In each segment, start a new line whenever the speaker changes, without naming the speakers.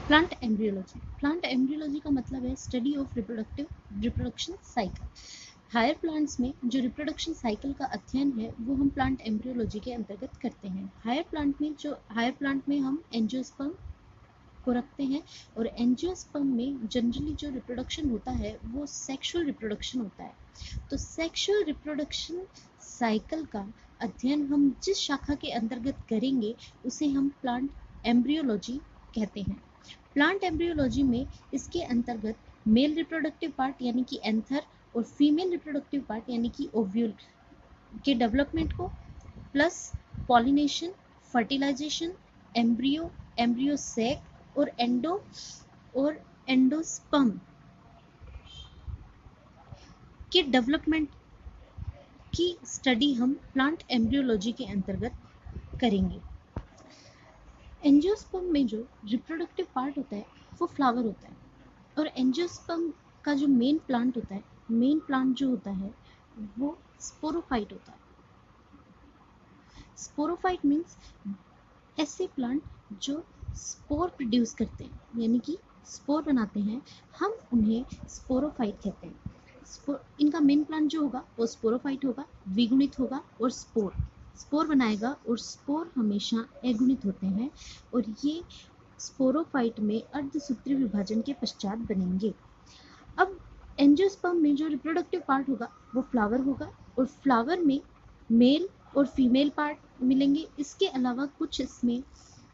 Plant embryology का मतलब है study of reproduction cycle. Higher plants में जो रिप्रोडक्शन साइकिल का अध्ययन है वो हम प्लांट एम्ब्रियोलॉजी के अंतर्गत करते हैं। हायर प्लांट में हम एंजियोस्पर्म को रखते हैं और एंजियोस्पर्म में जनरली जो रिप्रोडक्शन होता है वो सेक्सुअल रिप्रोडक्शन होता है। तो सेक्सुअल रिप्रोडक्शन साइकिल का अध्ययन हम जिस शाखा के अंतर्गत करेंगे उसे हम प्लांट एम्ब्रियोलॉजी कहते हैं। प्लांट एम्ब्रियोलॉजी में इसके अंतर्गत मेल रिप्रोडक्टिव पार्ट यानी कि एंथर और फीमेल रिप्रोडक्टिव पार्ट यानी कि ओव्यूल के डेवलपमेंट को plus pollination, fertilisation, embryo sac और एंडोस्पर्म के डेवलपमेंट की स्टडी हम प्लांट एम्ब्रियोलॉजी के अंतर्गत करेंगे। एंजियोस्पर्म में जो रिप्रोडक्टिव पार्ट होता है वो फ्लावर होता है और एंजियोस्पर्म का जो मेन प्लांट जो होता है वो स्पोरोफाइट होता है। स्पोरोफाइट मीन्स ऐसे प्लांट जो स्पोर प्रोड्यूस करते हैं यानी कि स्पोर बनाते हैं, हम उन्हें स्पोरोफाइट कहते हैं। इनका मेन प्लांट जो होगा वो स्पोरोफाइट होगा, द्विगुणित होगा और स्पोर बनाएगा और स्पोर हमेशा अगुणित होते हैं और ये स्पोरोफाइट में अर्धसूत्रीय विभाजन के पश्चात बनेंगे। अब एंजियोस्पर्म में जो रिप्रोडक्टिव पार्ट होगा वो फ्लावर होगा और फ्लावर में मेल और फीमेल पार्ट मिलेंगे। इसके अलावा कुछ इसमें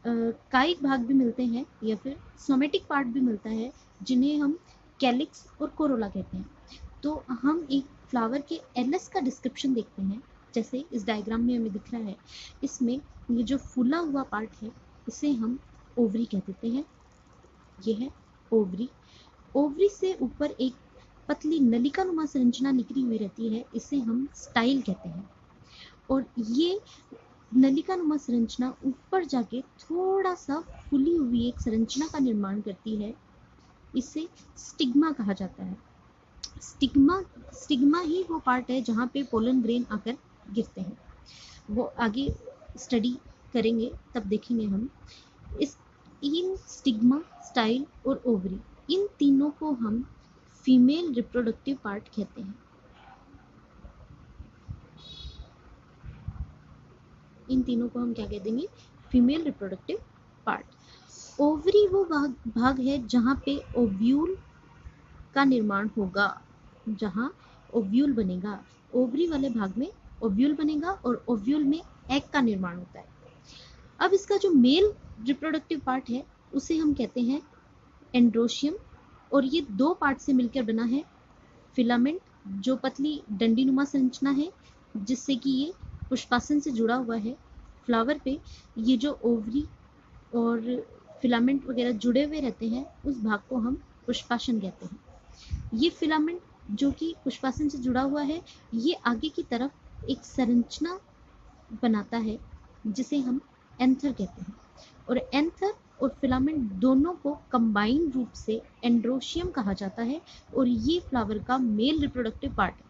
कायिक भाग भी मिलते हैं या फिर सोमेटिक पार्ट भी मिलता है जिन्हें हम कैलिक्स और कोरोला कहते हैं। तो हम एक फ्लावर के एलएस का डिस्क्रिप्शन देखते हैं, जैसे इस डायग्राम में हमें दिख रहा है। इसमें ये जो फूला हुआ पार्ट है इसे हम ओवरी कह देते हैं। ये है ओवरी। ओवरी से ऊपर एक पतली नलिकानुमा संरचना निकली हुई रहती है, इसे हम स्टाइल कहते हैं और ये नलिकानुमा संरचना ऊपर जाके थोड़ा सा फूली हुई एक संरचना का निर्माण करती है, इसे स्टिग्मा कहा जाता है। स्टिग्मा ही वो पार्ट है जहाँ पे पोलन ग्रेन आकर गिरते हैं। वो आगे स्टडी करेंगे तब देखेंगे हम। इन स्टिग्मा, स्टाइल और ओवरी, इन तीनों को हम फीमेल रिप्रोडक्टिव पार्ट कहते हैं। इन तीनों को हम क्या कह देंगे? Female reproductive part. ओवरी वो भाग है जहाँ पे ओव्यूल का निर्माण होगा, जहाँ ओव्यूल बनेगा। ओवरी वाले भाग में ओव्यूल बनेगा और ओव्यूल में एग का निर्माण होता है। अब इसका जो मेल रिप्रोडक्टिव पार्ट है उसे हम कहते हैं एंड्रोशियम और ये दो पार्ट से मिलकर बना है। फिलामेंट जो पतली डंडीनुमा संरचना है जिससे कि ये पुष्पासन से जुड़ा हुआ है। फ्लावर पे ये जो ओवरी और फिलामेंट वगैरह जुड़े हुए रहते हैं उस भाग को हम पुष्पासन कहते हैं। ये फिलामेंट जो कि पुष्पासन से जुड़ा हुआ है ये आगे की तरफ एक संरचना बनाता है जिसे हम एंथर कहते हैं और एंथर और फिलामेंट दोनों को कंबाइंड रूप से एंड्रोशियम कहा जाता है और ये फ्लावर का मेल रिप्रोडक्टिव पार्ट है।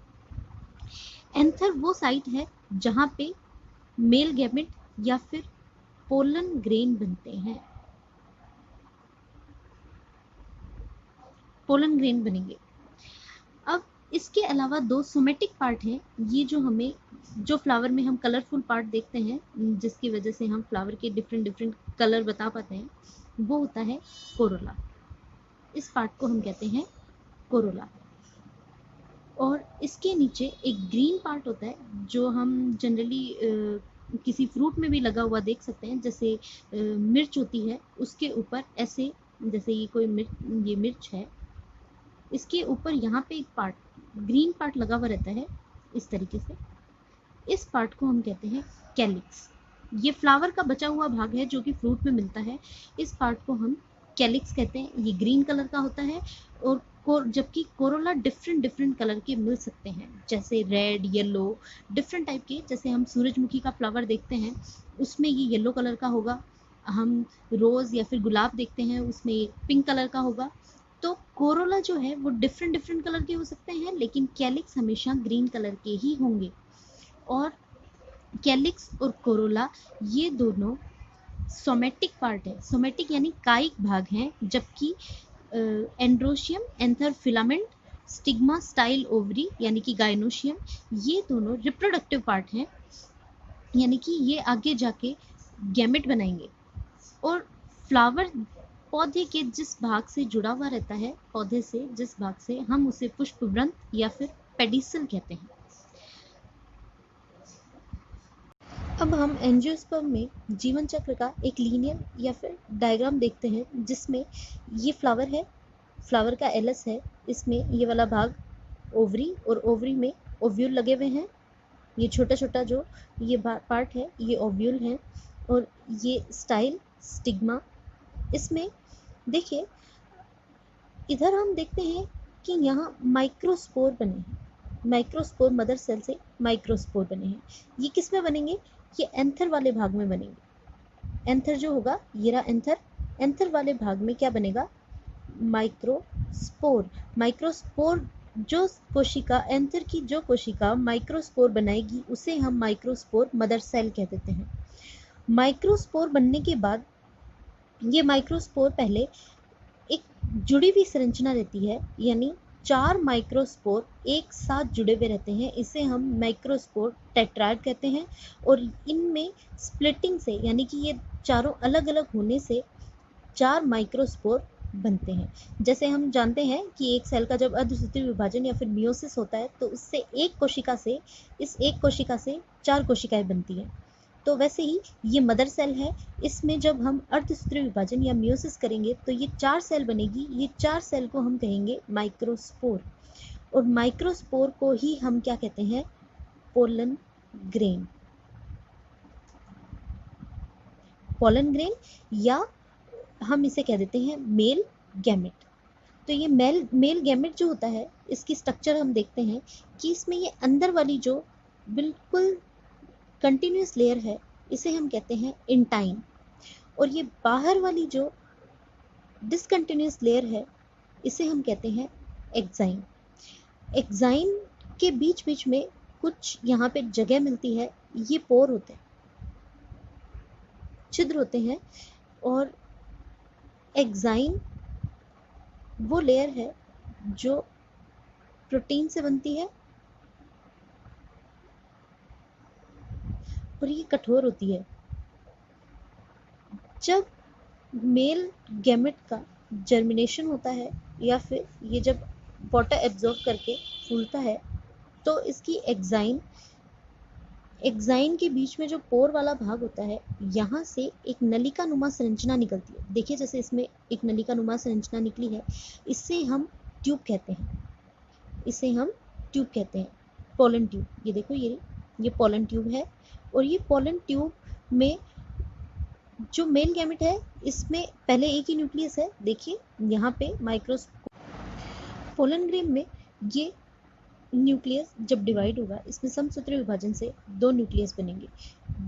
एंथर वो साइट है जहाँ पे मेल गैमेट या फिर पोलन ग्रेन बनते हैं, पोलन ग्रेन बनेंगे। अब इसके अलावा दो सोमेटिक पार्ट हैं, ये जो फ्लावर में हम कलरफुल पार्ट देखते हैं जिसकी वजह से हम फ्लावर के डिफरेंट कलर बता पाते हैं, वो होता है कोरोला। इस पार्ट को हम कहते हैं कोरोला। और इसके नीचे एक ग्रीन पार्ट होता है जो हम जनरली किसी फ्रूट में भी लगा हुआ देख सकते हैं, जैसे मिर्च होती है उसके ऊपर ऐसे, जैसे ये मिर्च है, इसके ऊपर यहाँ पे एक पार्ट ग्रीन पार्ट लगा हुआ रहता है इस तरीके से। इस पार्ट को हम कहते हैं कैलिक्स। ये फ्लावर का बचा हुआ भाग है जो कि फ्रूट में मिलता है। इस पार्ट को हम कैलिक्स कहते हैं। ये ग्रीन कलर का होता है और जबकि कोरोला डिफरेंट कलर के मिल सकते हैं, जैसे रेड, येलो, डिफरेंट टाइप के। जैसे हम सूरजमुखी का फ्लावर देखते हैं उसमें ये येलो कलर का होगा, हम रोज या फिर गुलाब देखते हैं उसमें पिंक कलर का होगा। तो कोरोला जो है वो डिफरेंट कलर के हो सकते हैं लेकिन कैलिक्स हमेशा ग्रीन कलर के ही होंगे। और कैलिक्स और कोरोला ये दोनों सोमेटिक पार्ट है, सोमेटिक यानी कायिक भाग है, जबकि androecium, anther filament, stigma, style ovary यानी कि गाइनोशियम, ये दोनों रिप्रोडक्टिव पार्ट हैं, यानी कि ये आगे जाके गैमेट बनाएंगे। और फ्लावर पौधे के जिस भाग से जुड़ा हुआ रहता है, पौधे से जिस भाग से, हम उसे पुष्पवृंत या फिर पेडिसल कहते हैं। अब हम एंजियोस्पर्म में जीवन चक्र का एक लीनियर या फिर डायग्राम देखते हैं, जिसमें ये फ्लावर है, फ्लावर का एलस है, इसमें ये वाला भाग ओवरी, और ओवरी में ओव्यूल लगे हुए हैं। ये छोटा छोटा जो ये पार्ट है ये ओव्यूल है, और ये स्टाइल स्टिग्मा। इसमें देखिए, इधर हम देखते हैं कि यहाँ माइक्रोस्पोर बने हैं, माइक्रोस्पोर मदर सेल से माइक्रोस्पोर बने हैं। ये किस में बनेंगे? ये एंथर वाले भाग में बनेंगे। एंथर जो होगा, ये रहा एंथर, एंथर वाले भाग में क्या बनेगा? माइक्रोस्पोर। माइक्रोस्पोर जो कोशिका, एंथर की जो कोशिका माइक्रोस्पोर बनाएगी उसे हम माइक्रोस्पोर मदर सेल कह देते हैं। माइक्रोस्पोर बनने के बाद ये माइक्रोस्पोर पहले एक जुड़ी हुई संरचना रहती है, यानी 4 माइक्रोस्पोर एक साथ जुड़े हुए रहते हैं, इसे हम माइक्रोस्पोर टेट्राड कहते हैं। और इनमें स्प्लिटिंग से, यानी कि ये चारों अलग अलग होने से 4 माइक्रोस्पोर बनते हैं। जैसे हम जानते हैं कि एक सेल का जब अर्धसूत्रीय विभाजन या फिर मियोसिस होता है, तो उससे एक कोशिका से, इस एक कोशिका से 4 कोशिकाएं बनती हैं। तो वैसे ही ये मदर सेल है, इसमें जब हम अर्धसूत्रीय विभाजन या मियोसिस करेंगे तो ये 4 सेल बनेगी। ये 4 सेल को हम कहेंगे माइक्रोस्पोर, और माइक्रोस्पोर को ही हम क्या कहते हैं? Pollen grain. पोलन ग्रेन, या हम इसे कह देते हैं मेल गैमेट। तो ये मेल गैमेट जो होता है, इसकी स्ट्रक्चर हम देखते हैं कि इसमें ये अंदर वाली जो बिल्कुल कंटिन्यूस लेयर है, इसे हम कहते हैं इंटाइन, और ये बाहर वाली जो डिसकंटिन्यूस लेयर है, इसे हम कहते हैं एक्साइन। एक्साइन के बीच बीच में कुछ यहाँ पे जगह मिलती है, ये पोर होते हैं, छिद्र होते हैं। और एक्साइन वो लेयर है जो प्रोटीन से बनती है, और ये कठोर होती है। जब मेल गैमेट का जर्मिनेशन होता है, या फिर ये जब वाटर एब्जॉर्ब करके फूलता है, तो इसकी एक्साइन के बीच में जो पोर वाला भाग होता है, यहाँ से एक नलिका नुमा संरचना निकलती है। देखिए, जैसे इसमें एक नलिका नुमा संरचना निकली है, इससे हम ट्यूब कहते हैं, इसे हम ट्यूब कहते हैं, पोलन ट्यूब। ये देखो, ये पोलन ट्यूब है, और ये पोलन ट्यूब में जो मेल गैमेट है, इसमें पहले एक ही न्यूक्लियस है। देखिए यहाँ पे पोलन ग्रेन में ये न्यूक्लियस जब डिवाइड होगा, इसमें समसूत्री विभाजन से 2 न्यूक्लियस बनेंगे।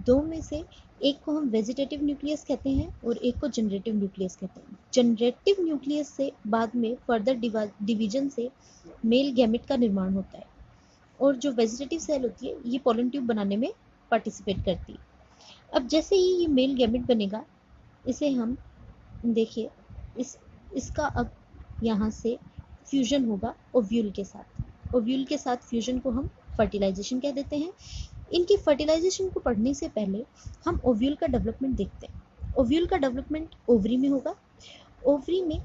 2 में से एक को हम वेजिटेटिव न्यूक्लियस कहते हैं, और एक को जनरेटिव न्यूक्लियस कहते हैं। जनरेटिव न्यूक्लियस से बाद में फर्दर डिवीजन से मेल गैमेट का निर्माण होता है, और जो वेजिटेटिव सेल होती है, ये पोलन ट्यूब बनाने में पार्टिसिपेट करती है। अब जैसे ही ये मेल गैमेट बनेगा, इसे हम देखिए, इसका अब यहाँ से फ्यूजन होगा ओव्यूल के साथ। ओव्यूल के साथ फ्यूजन को हम फर्टिलाइजेशन कह देते हैं। इनकी फर्टिलाइजेशन को पढ़ने से पहले हम ओव्यूल का डेवलपमेंट देखते हैं। ओव्यूल का डेवलपमेंट ओवरी में होगा। ओवरी में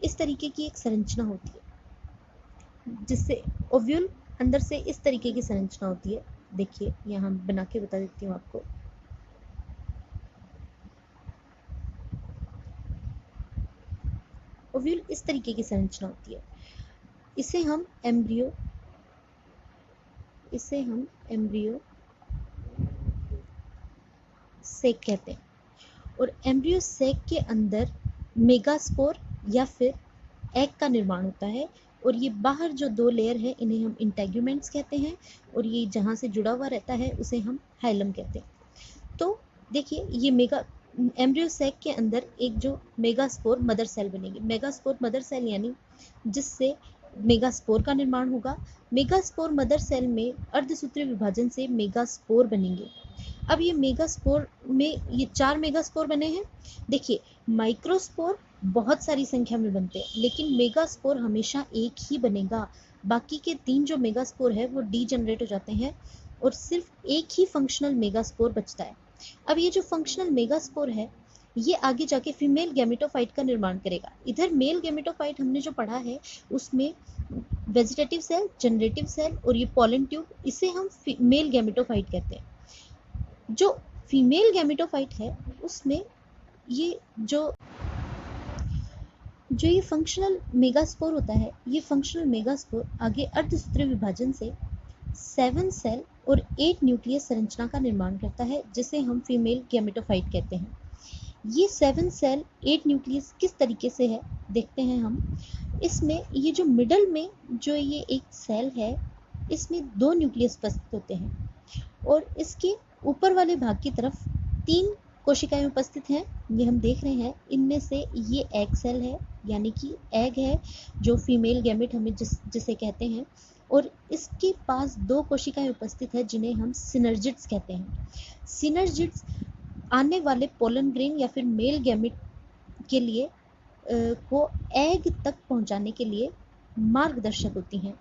इस तरीके की एक संरचना होती है, जिससे ओव्यूल अंदर से इस तरीके की संरचना होती है। देखिए, यहाँ बना के बता देती हूँ आपको। ओव्यूल इस तरीके की संरचना होती है। इसे हम एम्ब्रियो सेक कहते हैं, और एम्ब्रियो सेक के अंदर मेगास्पोर या फिर एग का निर्माण होता है, और ये बाहर जो 2 लेयर है, इन्हें हम इंटेग्यूमेंट्स कहते हैं, और ये जहाँ से जुड़ा हुआ रहता है उसे हम हाइलम कहते हैं। तो देखिए, ये एम्ब्रियो सेक के अंदर एक जो मेगास्पोर मदर सेल बनेगी। मेगास्पोर मदर सेल यानी जिससे मेगास्पोर का निर्माण होगा। मेगास्पोर मदर सेल में अर्धसूत्रीय विभाजन से मेगास्पोर बनेंगे। अब ये मेगास्पोर में ये 4 मेगास्पोर बने हैं। देखिए माइक्रोस्पोर बहुत सारी संख्या में बनते हैं, लेकिन मेगास्पोर हमेशा एक ही बनेगा। बाकी के 3 जो मेगास्पोर है वो डीजनरेट हो जाते हैं और सिर्फ एक ही फंक्शनल मेगास्पोर बचता है। अब ये जो फंक्शनल मेगास्पोर है ये आगे जाके फीमेल गैमेटोफाइट का निर्माण करेगा। इधर मेल गैमेटोफाइट हमने जो पढ़ा है उसमें वेजिटेटिव सेल, जनरेटिव सेल और ये पॉलन ट्यूब, इसे हम मेल गैमेटोफाइट कहते हैं। जो फीमेल गैमेटोफाइट है उसमें ये जो ये फंक्शनल मेगास्पोर होता है, ये फंक्शनल मेगास्पोर आगे अर्धसूत्रीय विभाजन से 7 सेल और 8 न्यूक्लियस संरचना का निर्माण करता है, जिसे हम फीमेल गैमेटोफाइट कहते हैं। ये 7 सेल 8 न्यूक्लियस किस तरीके से है देखते हैं हम। इसमें ये जो मिडल में जो ये एक सेल है, इसमें 2 न्यूक्लियस उपस्थित होते हैं और इसके ऊपर वाले भाग की तरफ 3 कोशिकाएं उपस्थित हैं। ये हम देख रहे हैं, इनमें से ये एग सेल है, यानी कि एग है जो फीमेल गैमेट हमें जिसे कहते हैं, और इसके पास 2 कोशिकाएं उपस्थित है जिन्हें हम सिनर्जिड्स कहते हैं। सिनर्जिड्स आने वाले पोलन ग्रेन या फिर मेल गैमेट के लिए को एग तक पहुंचाने के लिए मार्गदर्शक होती हैं,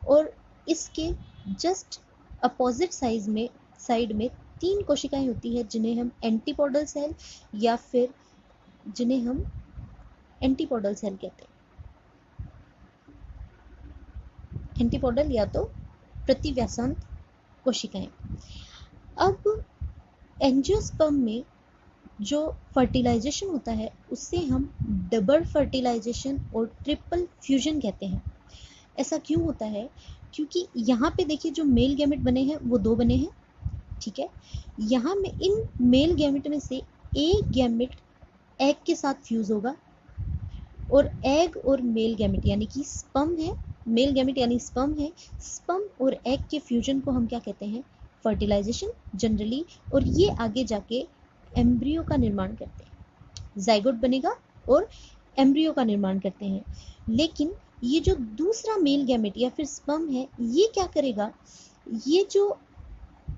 और इसके जस्ट अपोजिट साइड में 3 कोशिकाएं होती है जिन्हें हम एंटीपोडल सेल या फिर जिन्हें हम एंटीपोडल सेल कहते हैं। एंटीपोडल या तो प्रतिव्यासांत कोशिकाएं। अब एंजियोस्पर्म में जो फर्टिलाइजेशन होता है उससे हम डबल फर्टिलाइजेशन और ट्रिपल फ्यूजन कहते हैं। ऐसा क्यों होता है? क्योंकि यहाँ पे देखिए जो मेल गैमेट बने हैं वो 2 बने हैं, ठीक है। यहाँ में इन मेल गैमेट में से एक गैमेट एग के साथ फ्यूज होगा, और एग और मेल गैमेट यानी कि स्पर्म है, मेल गैमेट यानी स्पर्म है, स्पर्म और एग के फ्यूजन को हम क्या कहते हैं? Fertilisation generally. और ये आगे जाके एम्ब्रियो का निर्माण करते हैं, जाइगोट बनेगा और एम्ब्रियो का निर्माण करते हैं। लेकिन ये जो दूसरा मेल गैमेट या फिर स्पर्म है, ये क्या करेगा? ये जो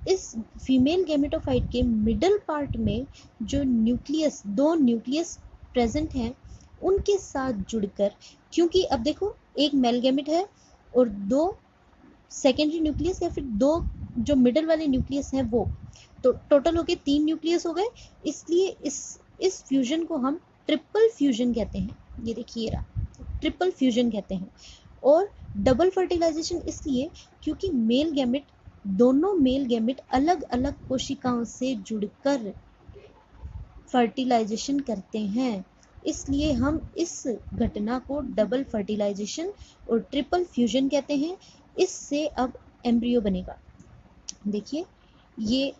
इस फीमेल गैमेटोफाइट के मिडल पार्ट में जो न्यूक्लियस 2 न्यूक्लियस प्रेजेंट हैं उनके साथ जुड़कर, क्योंकि अब देखो एक मेल गैमेट है और 2 सेकेंडरी न्यूक्लियस या फिर 2 जो मिडल वाले न्यूक्लियस हैं वो, तो टोटल हो गए 3 न्यूक्लियस हो गए, इसलिए इस फ्यूजन को हम ट्रिपल फ्यूजन कहते हैं। ये देखिए रहा, ट्रिपल फ्यूजन कहते हैं। और डबल फर्टिलाइजेशन इसलिए क्योंकि दोनों मेल गैमेट अलग अलग कोशिकाओं से जुड़कर फर्टिलाइजेशन करते हैं, इसलिए हम इस घटना को डबल फर्टिलाइजेशन और ट्रिपल फ्यूजन कहते हैं। इससे अब एम्ब्रियो बनेगा। देखिए ये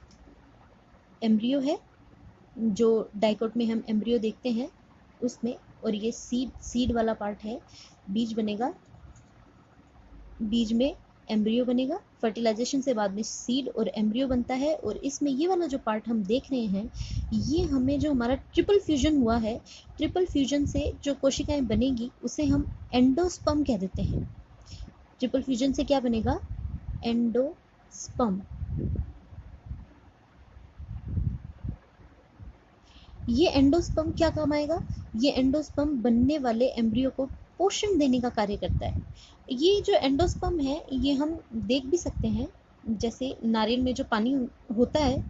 एम्ब्रियो है, जो डाइकोट में हम एम्ब्रियो देखते हैं उसमें, और ये सीड वाला पार्ट है, बीज बनेगा, बीज में एम्ब्रियो बनेगा। फर्टिलाइजेशन से बाद में सीड और एम्ब्रियो बनता है, और इसमें ये वाला जो पार्ट हम देख रहे हैं, ये हमें जो हमारा ट्रिपल फ्यूजन हुआ है, ट्रिपल फ्यूजन से जो कोशिकाएं बनेगी उसे हम एंडोस्पर्म कह देते हैं। ट्रिपल फ्यूजन से क्या बनेगा? एंडोस्पर्म। ये एंडोस्पर्म क्या काम आएगा? ये एंडोस्पर्म बनने वाले एम्ब्रियो को पोषण देने का कार्य करता है। ये जो एंडोस्पर्म है ये हम देख भी सकते हैं, जैसे नारियल में जो पानी होता है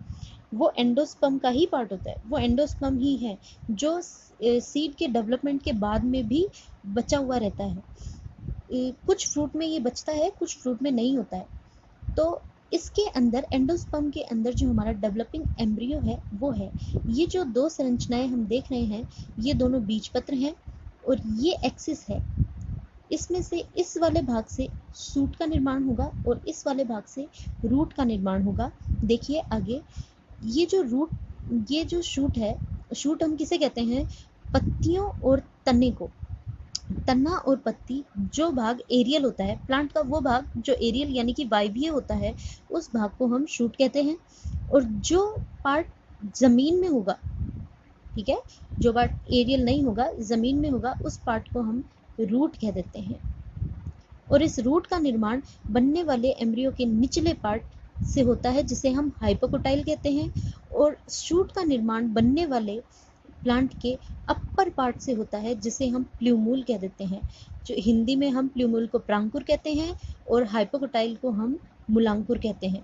वो एंडोस्पर्म का ही पार्ट होता है, वो एंडोस्पर्म ही है जो सीड के डेवलपमेंट के बाद में भी बचा हुआ रहता है। कुछ फ्रूट में ये बचता है, कुछ फ्रूट में नहीं होता है। तो इसके अंदर एंडोस्पर्म के अंदर जो हमारा डेवलपिंग एम्ब्रियो है वो है। ये जो 2 संरचनाएं हम देख रहे हैं ये दोनों बीजपत्र हैं, और ये एक्सिस है। इसमें से इस वाले भाग से शूट का निर्माण होगा और इस वाले भाग से रूट का निर्माण होगा। देखिए आगे ये जो शूट है, शूट हम किसे कहते हैं? पत्तियों और तने को। तना और पत्ती, जो भाग एरियल होता है प्लांट का, वो भाग जो एरियल यानी कि वायवीय होता है, उस भाग को हम शूट कहते हैं। और जो पार्ट जमीन में होगा, ठीक है, जो पार्ट एरियल नहीं होगा, जमीन में होगा, उस पार्ट को हम रूट कह देते हैं। और इस रूट का निर्माण बनने वाले एम्ब्रियो के निचले पार्ट से होता है जिसे हम हाइपोकोटाइल कहते हैं, और शूट का निर्माण बनने वाले प्लांट के अपर पार्ट से होता है जिसे हम प्ल्यूमूल कह देते हैं। जो हिंदी में हम प्ल्यूमूल को प्रांकुर कहते हैं और हाइपोकोटाइल को हम मूलांकुर कहते हैं।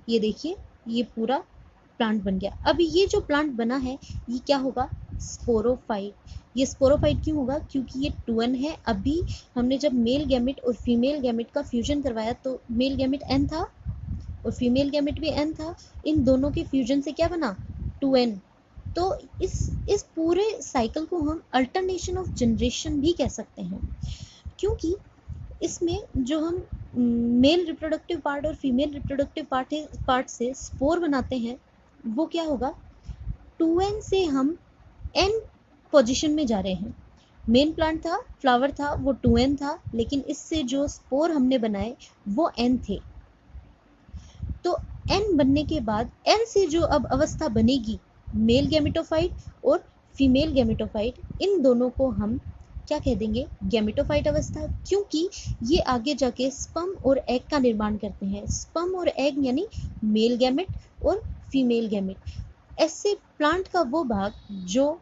ये देखिए, ये पूरा प्लांट बन गया। अब ये जो प्लांट बना है ये क्या होगा? स्पोरोफाइट। ये स्पोरोफाइट क्यों होगा? क्योंकि ये 2n है। अभी हमने जब मेल गैमेट और फीमेल गैमेट का फ्यूजन करवाया तो मेल गैमेट n था और फीमेल गैमेट भी n था। इन दोनों के फ्यूजन से क्या बना? 2n। तो इस पूरे साइकिल को हम अल्टरनेशन ऑफ जनरेशन भी कह सकते हैं, क्योंकि इसमें जो हम मेल रिप्रोडक्टिव पार्ट और फीमेल रिप्रोडक्टिव पार्ट से स्पोर बनाते हैं वो क्या होगा? 2n से हम n पोजीशन में जा रहे हैं। मेन प्लांट था, फ्लावर था, वो 2n था, लेकिन इससे जो स्पोर हमने बनाए वो n थे। तो n बनने के बाद n से जो अब अवस्था बनेगी, मेल गैमेटोफाइट और फीमेल गैमेटोफाइट, इन दोनों को हम क्या कह देंगे? गैमेटोफाइट अवस्था, क्योंकि ये आगे जाके स्पर्म और एग का निर्माण करते हैं। स्पर्म और एग यानी मेल गैमेट और फीमेल गैमेट। ऐसे प्लांट का वो भाग जो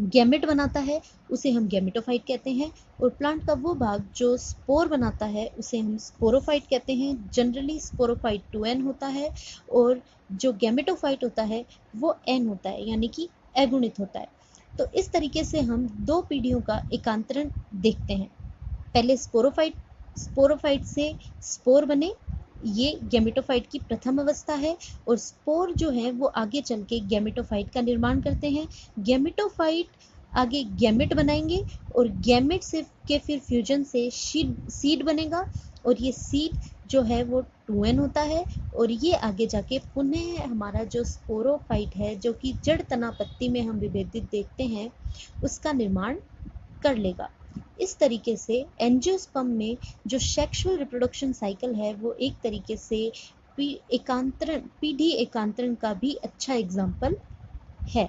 गैमेट बनाता है उसे हम गैमेटोफाइट कहते हैं, और प्लांट का वो भाग जो स्पोर बनाता है उसे हम स्पोरोफाइट कहते हैं। जनरली स्पोरोफाइट 2n होता है और जो गैमेटोफाइट होता है वो n होता है, यानी कि अगुणित होता है। तो इस तरीके से हम दो पीढ़ियों का एकांतरण देखते हैं। पहले स्पोरोफाइट से स्पोर बने, ये गैमेटोफाइट की प्रथम अवस्था है, और स्पोर जो है वो आगे चल के गैमेटोफाइट का निर्माण करते हैं। गैमेटोफाइट आगे गैमेट बनाएंगे और गैमेट से के फिर फ्यूजन से सीड बनेगा, और ये सीड जो है वो 2n होता है, और ये आगे जाके पुनः हमारा जो स्पोरोफाइट है, जो कि जड़ तना पत्ती में हम विभेदित देखते हैं, उसका निर्माण कर लेगा। इस तरीके से एंजियोस्पर्म में जो सेक्सुअल रिप्रोडक्शन साइकिल है वो एक तरीके से पीढ़ी एकांतरण का भी अच्छा एग्जाम्पल है।